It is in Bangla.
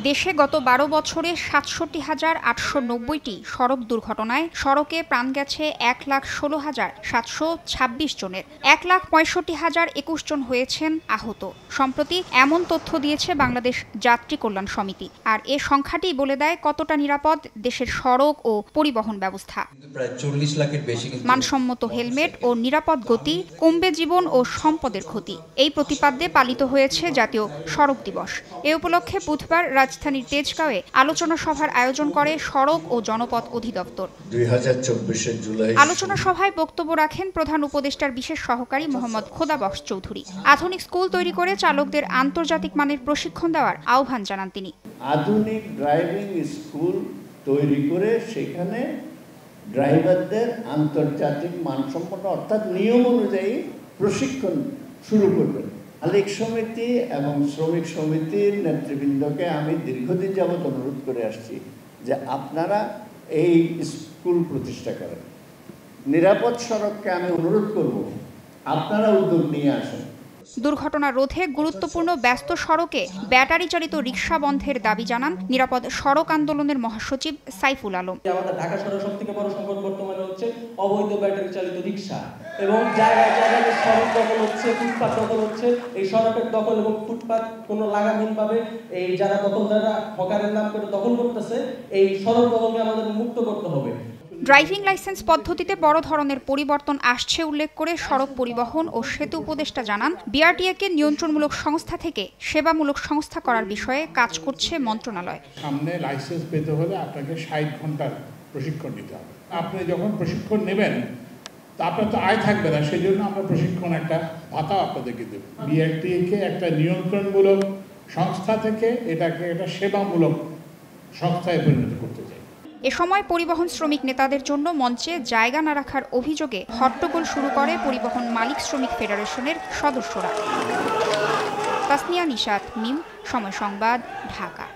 দেশে গত ১২ বছরে ৬৭,৮৯০টি সড়ক দুর্ঘটনায় সড়কে প্রাণ গেছে ১,১৬,৭২৬ জনের। ১,৬৫,০২১ জন হয়েছেন আহত। সম্প্রতি এমন তথ্য দিয়েছে বাংলাদেশ যাত্রী কল্যাণ সমিতি। আর এ সংখ্যাটি বলে দেয় কতটা নিরাপদ দেশের সড়ক ও পরিবহন ব্যবস্থা। প্রায় ৪০ লাখের বেশি মানসম্মত হেলমেট ও নিরাপদ গতি কমবে জীবন ও সম্পদের ক্ষতি। এই প্রতিপাদ্যে পালিত হয়েছে জাতীয় সড়ক দিবস। এ উপলক্ষে বুধবার রাজধানীর তেজগাঁওয়ে আলোচনা সভার আয়োজন করে সড়ক ও জনপথ অধিদপ্তর। ২০২৪ জুলাই আলোচনা সভায় বক্তব্য রাখেন প্রধান উপদেষ্টার বিশেষ সহকারী মোহাম্মদ খোদাবক্স চৌধুরী। আধুনিক স্কুল তৈরি করে চালকদের আন্তর্জাতিক মানের প্রশিক্ষণ দেওয়ার আহ্বান জানান তিনি। আধুনিক ড্রাইভিং স্কুল তৈরি করে সেখানে ড্রাইভারদের আন্তর্জাতিক মানসম্পন্ন অর্থাৎ নিয়ম অনুযায়ী প্রশিক্ষণ শুরু করবেন। মালিক সমিতি এবং শ্রমিক সমিতির নেতৃবৃন্দকে আমি দীর্ঘদিন যাবৎ অনুরোধ করে আসছি যে আপনারা এই স্কুল প্রতিষ্ঠা করেন। নিরাপদ সড়ককে আমি অনুরোধ করব আপনারা উদ্যোগ নিয়ে আসেন। দুর্ঘটনা রোধে গুরুত্বপূর্ণ ব্যস্ত সড়কে ব্যাটারি চালিত রিকশা বন্ধের দাবি জানান নিরাপদ সড়ক আন্দোলনের মহাসচিব সাইফুল আলম। আমাদের ঢাকা শহরের সবথেকে বড় সংকট বর্তমানে হচ্ছে অবৈধ ব্যাটারি চালিত রিকশা এবং জায়গায় জায়গায় সড়ক দখল হচ্ছে, ফুটপাত দখল হচ্ছে। এই সড়কের দখল এবং ফুটপাত কোনো লাগামহীনভাবে এই যারা দখলদাররা হকারের নাম করে দখল করতেছে, এই সড়ক দখলকে আমাদের মুক্ত করতে হবে। ড্রাইভিং লাইসেন্স পদ্ধতিতে বড় ধরনের পরিবর্তন আসছে উল্লেখ করে সড়ক পরিবহন ও সেতু উপদেষ্টা জানান বিআরটিএ-কে নিয়ন্ত্রণমূলক সংস্থা থেকে সেবামূলক সংস্থা করার বিষয়ে কাজ করছে মন্ত্রণালয়। সামনে লাইসেন্স পেতে হলে আপনাকে ৬০ ঘন্টার প্রশিক্ষণ নিতে হবে। আপনি যখন প্রশিক্ষণ নেবেন তা আপনার তো আয় থাকবে না, সেই জন্য আমরা প্রশিক্ষণ একটা ভাতা আপনাদেরকে দেব। বিআরটিএ-কে একটা নিয়ন্ত্রণমূলক সংস্থা থেকে এটাকে একটা সেবামূলক সংস্থায় পরিণত করতে চাই। এ সময় পরিবহন শ্রমিক নেতাদের জন্য মঞ্চে জায়গা না রাখার অভিযোগে হট্টগোল শুরু করে পরিবহন মালিক শ্রমিক ফেডারেশনের সদস্যরা। তাসনিয়া নিশাত, মিম, সময় সংবাদ, ঢাকা।